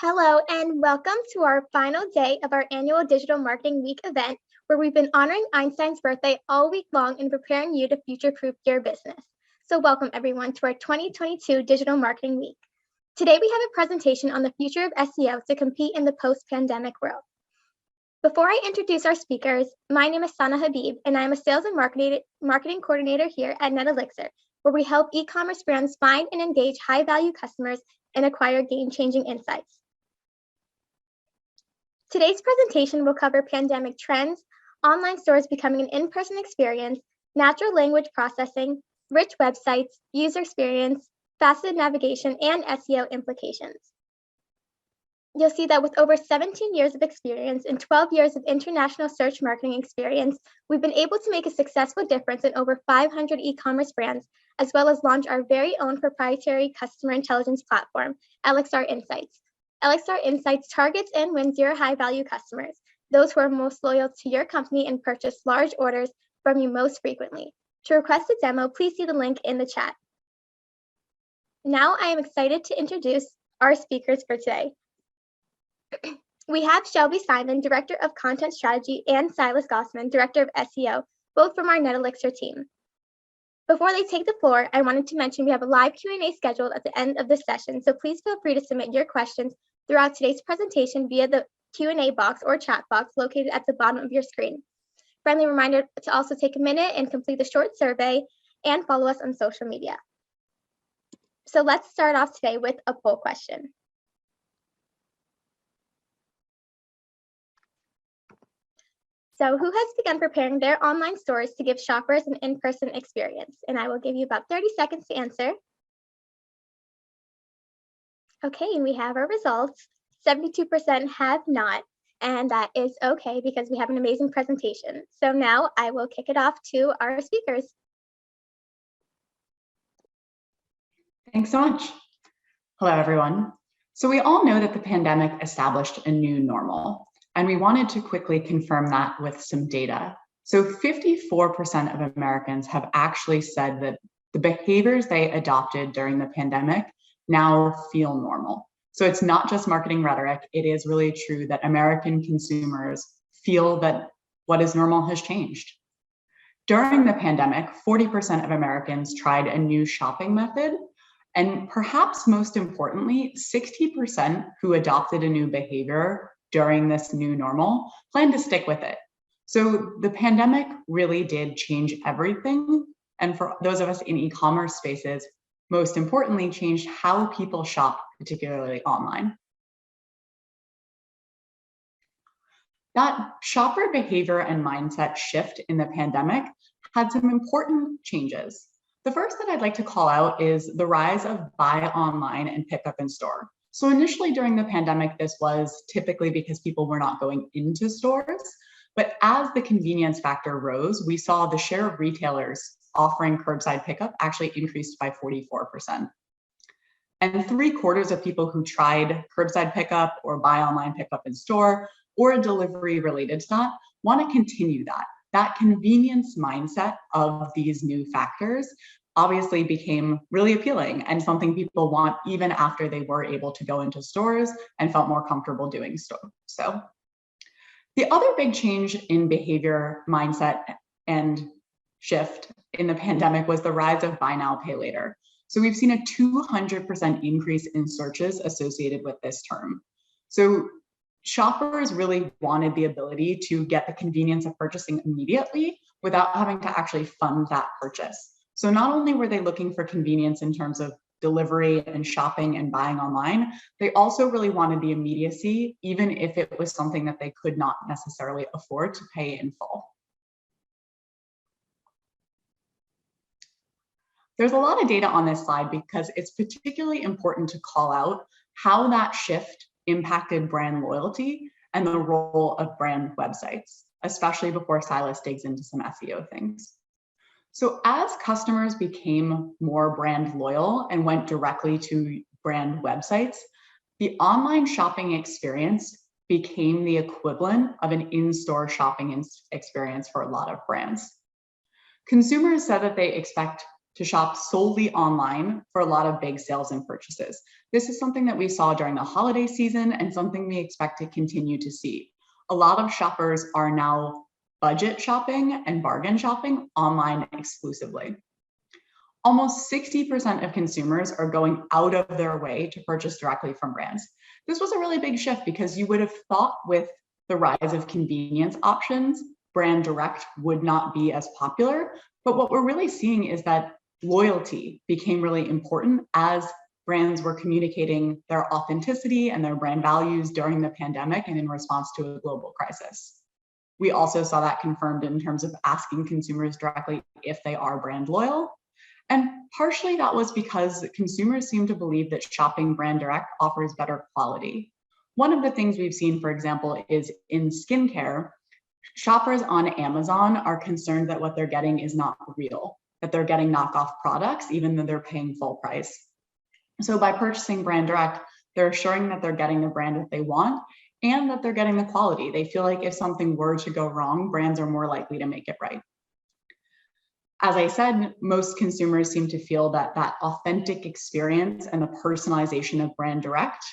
Hello and welcome to our final day of our annual Digital Marketing Week event, where we've been honoring Einstein's birthday all week long and preparing you to future-proof your business. So welcome everyone to our 2022 Digital Marketing Week. Today we have a presentation on the future of SEO to compete in the post-pandemic world. Before I introduce our speakers, my name is Sana Habib and I am a sales and marketing coordinator here at NetElixir, where we help e-commerce brands find and engage high-value customers and acquire game-changing insights. Today's presentation will cover pandemic trends, online stores becoming an in-person experience, natural language processing, rich websites, user experience, faceted navigation, and SEO implications. You'll see that with over 17 years of experience and 12 years of international search marketing experience, we've been able to make a successful difference in over 500 e-commerce brands, as well as launch our very own proprietary customer intelligence platform, NetElixir Insights. NetElixir Insights targets and wins your high-value customers, those who are most loyal to your company and purchase large orders from you most frequently. To request a demo, please see the link in the chat. Now I am excited to introduce our speakers for today. We have Shelby Simon, Director of Content Strategy, and Silas Gossman, Director of SEO, both from our NetElixir team. Before they take the floor, I wanted to mention we have a live Q&A scheduled at the end of this session, so please feel free to submit your questions throughout today's presentation via the Q&A box or chat box located at the bottom of your screen. Friendly reminder to also take a minute and complete the short survey and follow us on social media. So let's start off today with a poll question. So who has begun preparing their online stores to give shoppers an in-person experience? And I will give you about 30 seconds to answer. Okay, and we have our results. 72% have not, and that is okay because we have an amazing presentation. So now I will kick it off to our speakers. Thanks so much. Hello, everyone. So we all know that the pandemic established a new normal, and we wanted to quickly confirm that with some data. So 54% of Americans have actually said that the behaviors they adopted during the pandemic now feel normal. So it's not just marketing rhetoric. It is really true that American consumers feel that what is normal has changed. During the pandemic, 40% of Americans tried a new shopping method. And perhaps most importantly, 60% who adopted a new behavior during this new normal plan to stick with it. So the pandemic really did change everything. And for those of us in e-commerce spaces, most importantly, changed how people shop, particularly online. That shopper behavior and mindset shift in the pandemic had some important changes. The first that I'd like to call out is the rise of buy online and pick up in store. So initially during the pandemic, this was typically because people were not going into stores. But as the convenience factor rose, we saw the share of retailers offering curbside pickup actually increased by 44%. And 3/4 of people who tried curbside pickup or buy online pickup in store or a delivery related to that want to continue that. That convenience mindset of these new factors obviously became really appealing and something people want even after they were able to go into stores and felt more comfortable doing so. The other big change in behavior, mindset, and shift in the pandemic was the rise of buy now, pay later. So we've seen a 200% increase in searches associated with this term. So shoppers really wanted the ability to get the convenience of purchasing immediately without having to actually fund that purchase. So not only were they looking for convenience in terms of delivery and shopping and buying online, they also really wanted the immediacy, even if it was something that they could not necessarily afford to pay in full. There's a lot of data on this slide because it's particularly important to call out how that shift impacted brand loyalty and the role of brand websites, especially before Silas digs into some SEO things. So as customers became more brand loyal and went directly to brand websites, the online shopping experience became the equivalent of an in-store shopping experience for a lot of brands. Consumers said that they expect to shop solely online for a lot of big sales and purchases. This is something that we saw during the holiday season and something we expect to continue to see. A lot of shoppers are now budget shopping and bargain shopping online exclusively. Almost 60% of consumers are going out of their way to purchase directly from brands. This was a really big shift because you would have thought with the rise of convenience options, brand direct would not be as popular. But what we're really seeing is that loyalty became really important as brands were communicating their authenticity and their brand values during the pandemic and in response to a global crisis. We also saw that confirmed in terms of asking consumers directly if they are brand loyal. And partially that was because consumers seem to believe that shopping brand direct offers better quality. One of the things we've seen, for example, is in skincare, shoppers on Amazon are concerned that what they're getting is not real, that they're getting knockoff products, even though they're paying full price. So by purchasing brand direct, they're assuring that they're getting the brand that they want and that they're getting the quality. They feel like if something were to go wrong, brands are more likely to make it right. As I said, most consumers seem to feel that that authentic experience and the personalization of brand direct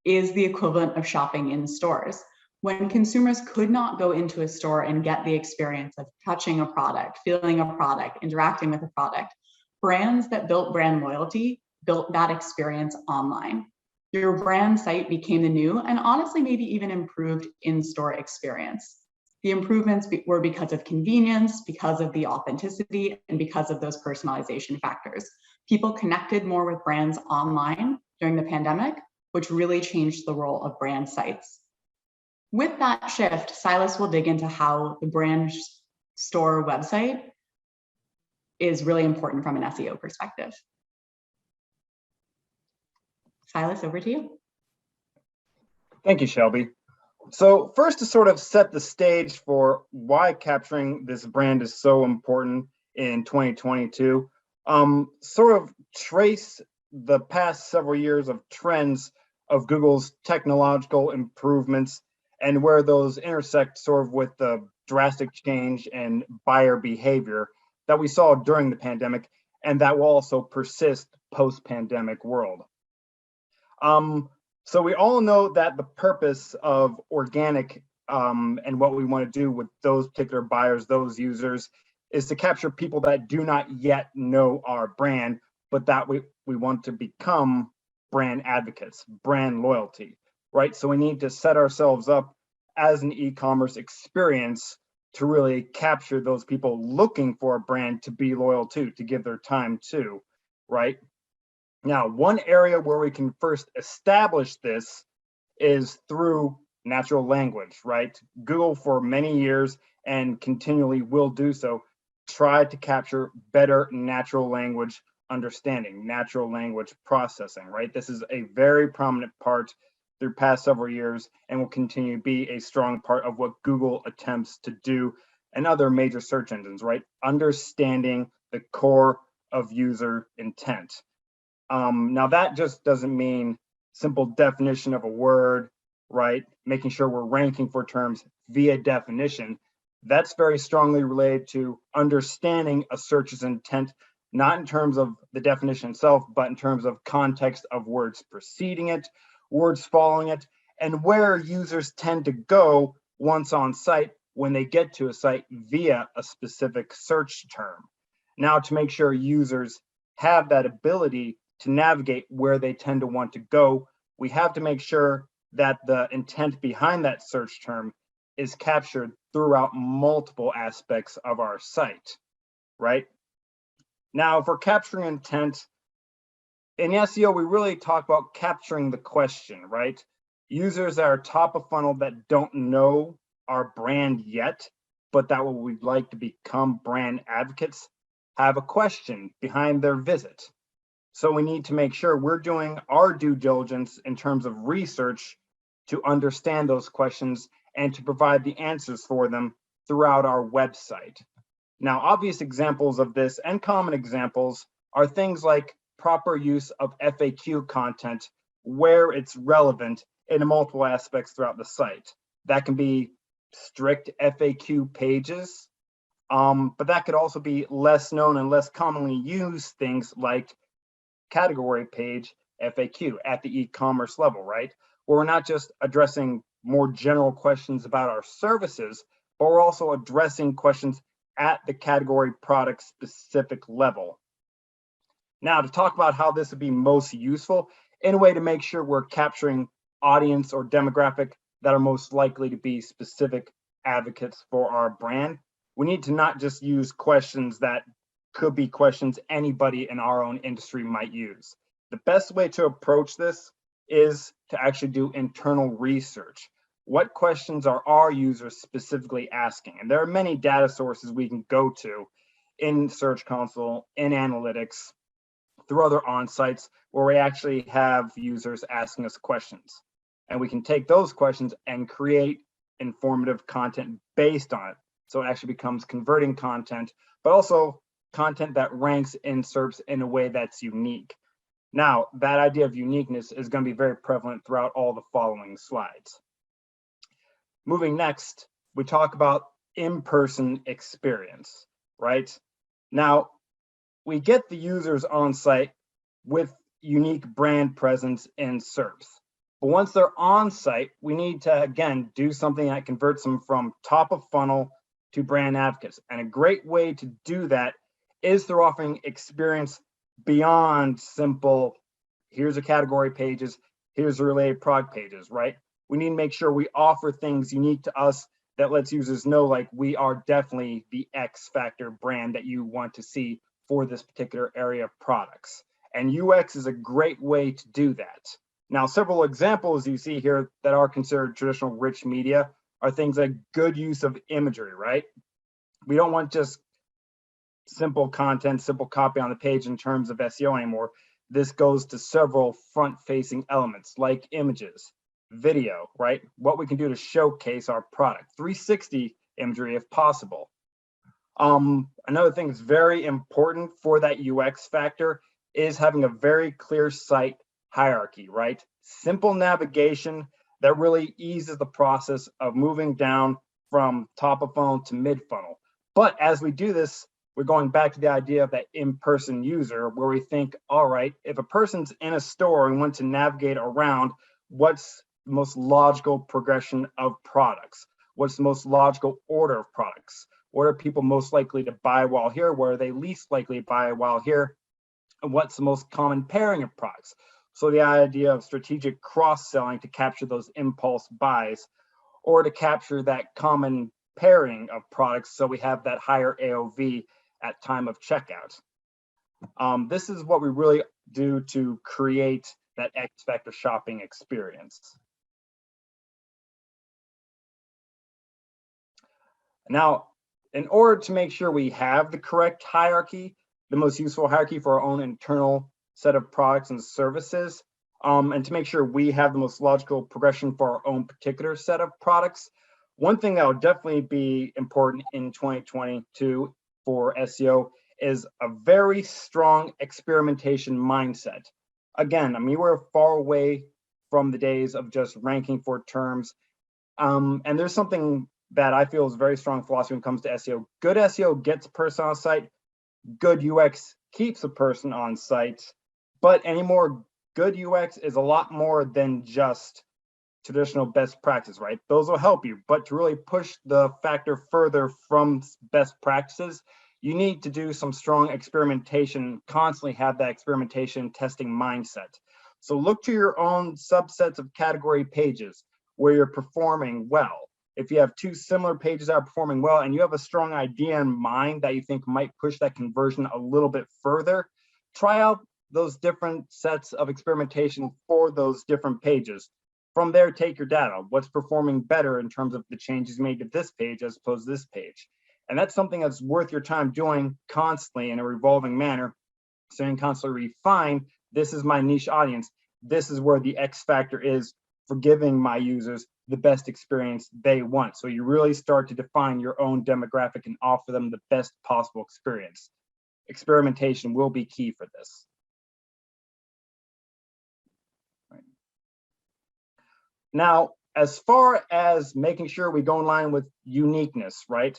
is the equivalent of shopping in stores. When consumers could not go into a store and get the experience of touching a product, feeling a product, interacting with a product, brands that built brand loyalty built that experience online. Your brand site became the new and honestly maybe even improved in-store experience. The improvements were because of convenience, because of the authenticity, and because of those personalization factors. People connected more with brands online during the pandemic, which really changed the role of brand sites. With that shift, Silas will dig into how the brand store website is really important from an SEO perspective. Silas, over to you. Thank you, Shelby. So first, to sort of set the stage for why capturing this brand is so important in 2022, sort of trace the past several years of trends of Google's technological improvements and where those intersect sort of with the drastic change in buyer behavior that we saw during the pandemic and that will also persist post-pandemic world. So we all know that the purpose of organic and what we want to do with those particular buyers, those users, is to capture people that do not yet know our brand, but that we want to become brand advocates, brand loyalty, right? So we need to set ourselves up as an e-commerce experience to really capture those people looking for a brand to be loyal to give their time to, right? Now, one area where we can first establish this is through natural language, right? Google for many years and continually will do so, try to capture better natural language understanding, natural language processing, right? This is a very prominent part through past several years and will continue to be a strong part of what Google attempts to do and other major search engines, right? Understanding the core of user intent. Now that just doesn't mean simple definition of a word, right? Making sure we're ranking for terms via definition. That's very strongly related to understanding a search's intent, not in terms of the definition itself, but in terms of context of words preceding it, words following it, and where users tend to go once on site when they get to a site via a specific search term. Now, to make sure users have that ability to navigate where they tend to want to go, we have to make sure that the intent behind that search term is captured throughout multiple aspects of our site, right? Now, for capturing intent, in SEO, we really talk about capturing the question, right? Users that are top of funnel that don't know our brand yet, but that we'd like to become brand advocates, have a question behind their visit. So we need to make sure we're doing our due diligence in terms of research to understand those questions and to provide the answers for them throughout our website. Now, obvious examples of this and common examples are things like proper use of FAQ content where it's relevant in multiple aspects throughout the site. That can be strict FAQ pages But that could also be less known and less commonly used things like category page FAQ at the e-commerce level, right? Where we're not just addressing more general questions about our services, but we're also addressing questions at the category product specific level. Now, to talk about how this would be most useful in a way to make sure we're capturing audience or demographic that are most likely to be specific advocates for our brand, we need to not just use questions that could be questions anybody in our own industry might use. The best way to approach this is to actually do internal research. What questions are our users specifically asking? And there are many data sources we can go to in Search Console, in analytics, through other on-sites where we actually have users asking us questions. And we can take those questions and create informative content based on it. So it actually becomes converting content, but also content that ranks in SERPs in a way that's unique. Now, that idea of uniqueness is going to be very prevalent throughout all the following slides. Moving next, we talk about in-person experience, right? Now, we get the users on site with unique brand presence in SERPs. But once they're on site, we need to, again, do something that converts them from top of funnel to brand advocates. And a great way to do that is through offering experience beyond simple, here's a category pages, here's the related product pages, right? We need to make sure we offer things unique to us that lets users know, like, we are definitely the X factor brand that you want to see for this particular area of products. And UX is a great way to do that. Now, several examples you see here that are considered traditional rich media are things like good use of imagery, right? We don't want just simple content, simple copy on the page in terms of SEO anymore. This goes to several front-facing elements like images, video, right? What we can do to showcase our product, 360 imagery if possible. Another thing that's very important for that UX factor is having a very clear site hierarchy, right? Simple navigation that really eases the process of moving down from top of funnel to mid funnel. But as we do this, we're going back to the idea of that in-person user, where we think, all right, if a person's in a store and want to navigate around, what's the most logical progression of products? What's the most logical order of products? What are people most likely to buy while here? Where are they least likely to buy while here? And what's the most common pairing of products? So the idea of strategic cross-selling to capture those impulse buys, or to capture that common pairing of products so we have that higher AOV at time of checkout. This is what we really do to create that X factor shopping experience. Now, in order to make sure we have the correct hierarchy, the most useful hierarchy for our own internal set of products and services, and to make sure we have the most logical progression for our own particular set of products, one thing that will definitely be important in 2022 for SEO is a very strong experimentation mindset. Again, I mean, we're far away from the days of just ranking for terms. And there's something that I feel is a very strong philosophy when it comes to SEO. Good SEO gets a person on site. Good UX keeps a person on site. But anymore, good UX is a lot more than just traditional best practice, right? Those will help you, but to really push the factor further from best practices, you need to do some strong experimentation, constantly have that experimentation testing mindset. So look to your own subsets of category pages where you're performing well. If you have two similar pages that are performing well and you have a strong idea in mind that you think might push that conversion a little bit further, try out those different sets of experimentation for those different pages. From there, take your data. What's performing better in terms of the changes made to this page as opposed to this page? And that's something that's worth your time doing constantly in a revolving manner. So you can constantly refine, this is my niche audience. This is where the X factor is for giving my users the best experience they want. So you really start to define your own demographic and offer them the best possible experience. Experimentation will be key for this. Now, as far as making sure we go in line with uniqueness, right?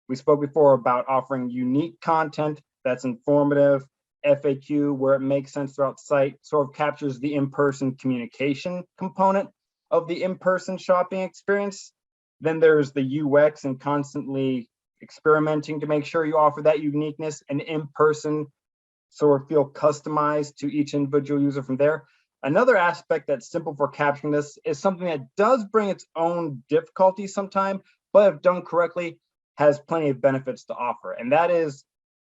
We spoke before about offering unique content that's informative, FAQ where it makes sense throughout the site, sort of captures the in-person communication component of the in-person shopping experience. Then there's the UX and constantly experimenting to make sure you offer that uniqueness and in-person sort of feel customized to each individual user from there. Another aspect that's simple for capturing this is something that does bring its own difficulties sometimes, but if done correctly, has plenty of benefits to offer, and that is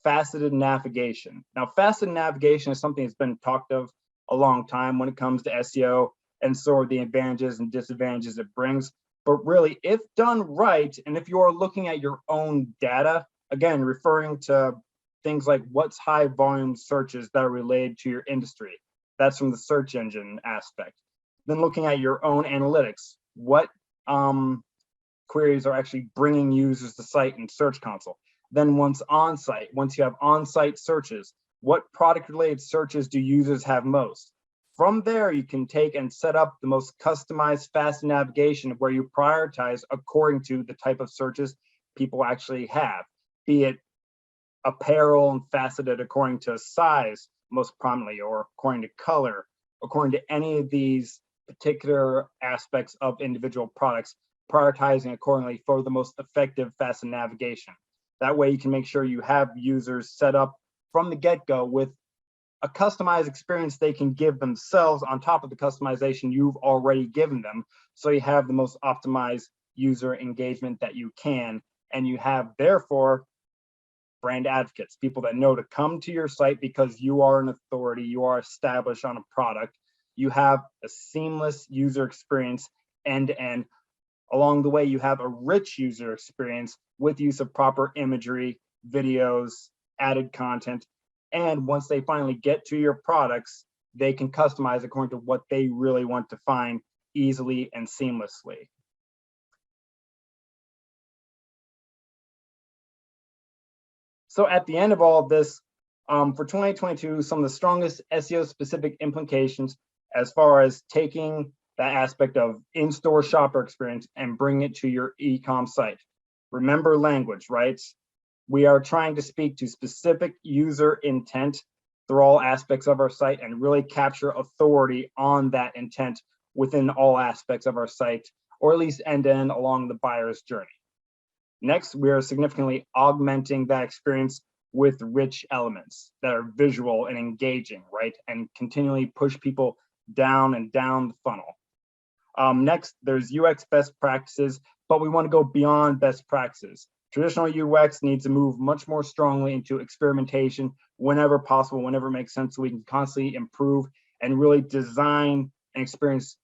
faceted navigation. Now, faceted navigation is something that's been talked of a long time when it comes to SEO and sort of the advantages and disadvantages it brings. But really, if done right, and if you are looking at your own data, again, referring to things like what's high volume searches that are related to your industry, that's from the search engine aspect. Then looking at your own analytics, what queries are actually bringing users to site in Search Console. Then once you have on-site searches, what product-related searches do users have most? From there, you can take and set up the most customized fast navigation where you prioritize according to the type of searches people actually have, be it apparel and faceted according to size most prominently, or according to color, according to any of these particular aspects of individual products, prioritizing accordingly for the most effective faceted navigation. That way you can make sure you have users set up from the get-go with a customized experience they can give themselves on top of the customization you've already given them. So you have the most optimized user engagement that you can, and you have therefore brand advocates, people that know to come to your site because you are an authority, you are established on a product, you have a seamless user experience end to end. Along the way, you have a rich user experience with use of proper imagery, videos, added content. And once they finally get to your products, they can customize according to what they really want to find easily and seamlessly. So at the end of all of this, for 2022, some of the strongest SEO specific implications as far as taking that aspect of in-store shopper experience and bring it to your e-com site. Remember language, right? We are trying to speak to specific user intent through all aspects of our site and really capture authority on that intent within all aspects of our site, or at least end-to-end along the buyer's journey. Next, we are significantly augmenting that experience with rich elements that are visual and engaging, right? And continually push people down and down the funnel. Next, there's UX best practices, but we want to go beyond best practices. Traditional UX needs to move much more strongly into experimentation whenever possible, whenever it makes sense, so we can constantly improve and really design an experience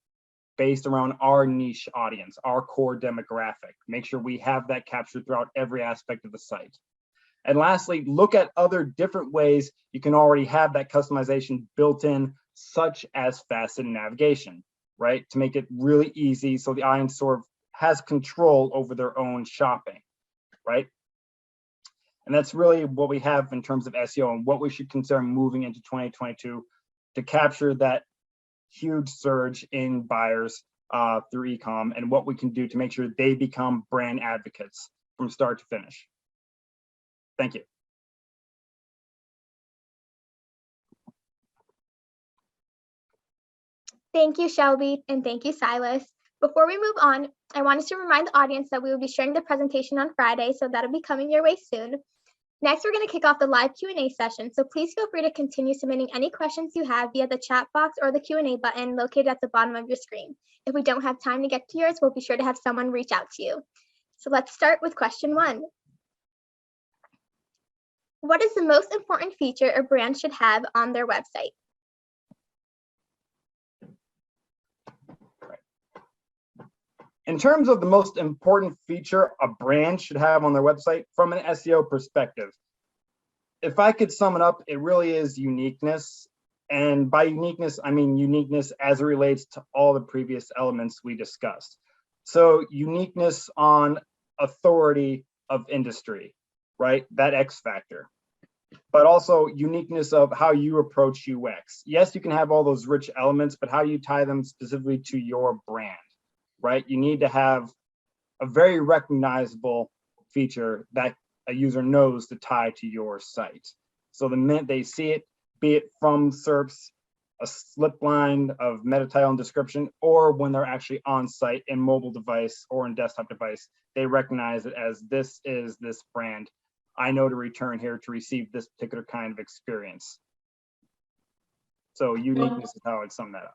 based around our niche audience, our core demographic. Make sure we have that captured throughout every aspect of the site. And lastly, look at other different ways you can already have that customization built in, such as faceted navigation, right? To make it really easy so the audience sort of has control over their own shopping, right? And that's really what we have in terms of SEO and what we should consider moving into 2022 to capture that huge surge in buyers through e-com, and what we can do to make sure they become brand advocates from start to finish. Thank you. Thank you, Shelby, and thank you, Silas. Before we move on, I wanted to remind the audience that we will be sharing the presentation on Friday, so that'll be coming your way soon. Next, we're going to kick off the live Q&A session, so please feel free to continue submitting any questions you have via the chat box or the Q&A button located at the bottom of your screen. If we don't have time to get to yours, we'll be sure to have someone reach out to you. So let's start with question 1. What is the most important feature a brand should have on their website? In terms of the most important feature a brand should have on their website from an SEO perspective, if I could sum it up, it really is uniqueness. And by uniqueness, I mean uniqueness as it relates to all the previous elements we discussed. So uniqueness on authority of industry, right? That X factor. But also uniqueness of how you approach UX. Yes, you can have all those rich elements, but how do you tie them specifically to your brand, right? You need to have a very recognizable feature that a user knows to tie to your site. So the minute they see it, be it from SERPs, a slip line of meta title and description, or when they're actually on site in mobile device or in desktop device, they recognize it as this is this brand. I know to return here to receive this particular kind of experience. So uniqueness is how I'd sum that up.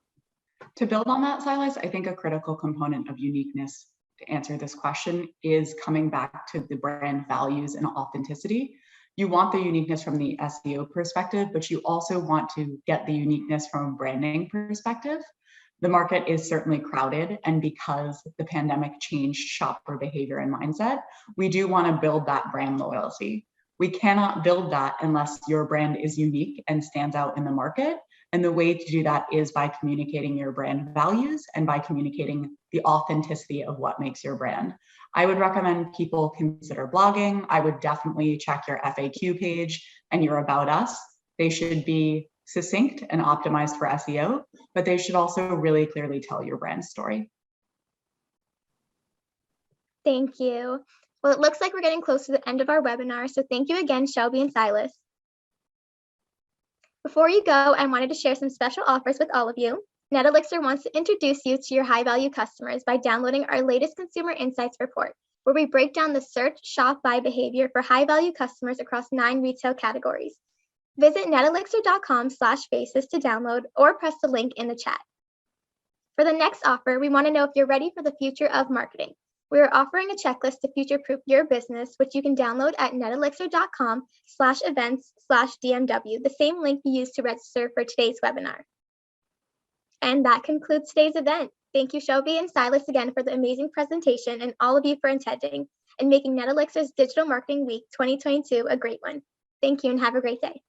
To build on that, Silas, I think a critical component of uniqueness to answer this question is coming back to the brand values and authenticity. You want the uniqueness from the SEO perspective, but you also want to get the uniqueness from a branding perspective. The market is certainly crowded, and because the pandemic changed shopper behavior and mindset, we do want to build that brand loyalty. We cannot build that unless your brand is unique and stands out in the market. And the way to do that is by communicating your brand values and by communicating the authenticity of what makes your brand. I would recommend people consider blogging. I would definitely check your FAQ page and your About Us. They should be succinct and optimized for SEO, but they should also really clearly tell your brand story. Thank you. Well, it looks like we're getting close to the end of our webinar, so thank you again, Shelby and Silas. Before you go, I wanted to share some special offers with all of you. NetElixir wants to introduce you to your high-value customers by downloading our latest Consumer Insights report, where we break down the search, shop, buy behavior for high-value customers across 9 retail categories. Visit netelixir.com/basis to download or press the link in the chat. For the next offer, we want to know if you're ready for the future of marketing. We are offering a checklist to future-proof your business, which you can download at netelixir.com/events/DMW, the same link you used to register for today's webinar. And that concludes today's event. Thank you, Shelby and Silas, again for the amazing presentation, and all of you for attending and making NetElixir's Digital Marketing Week 2022 a great one. Thank you and have a great day.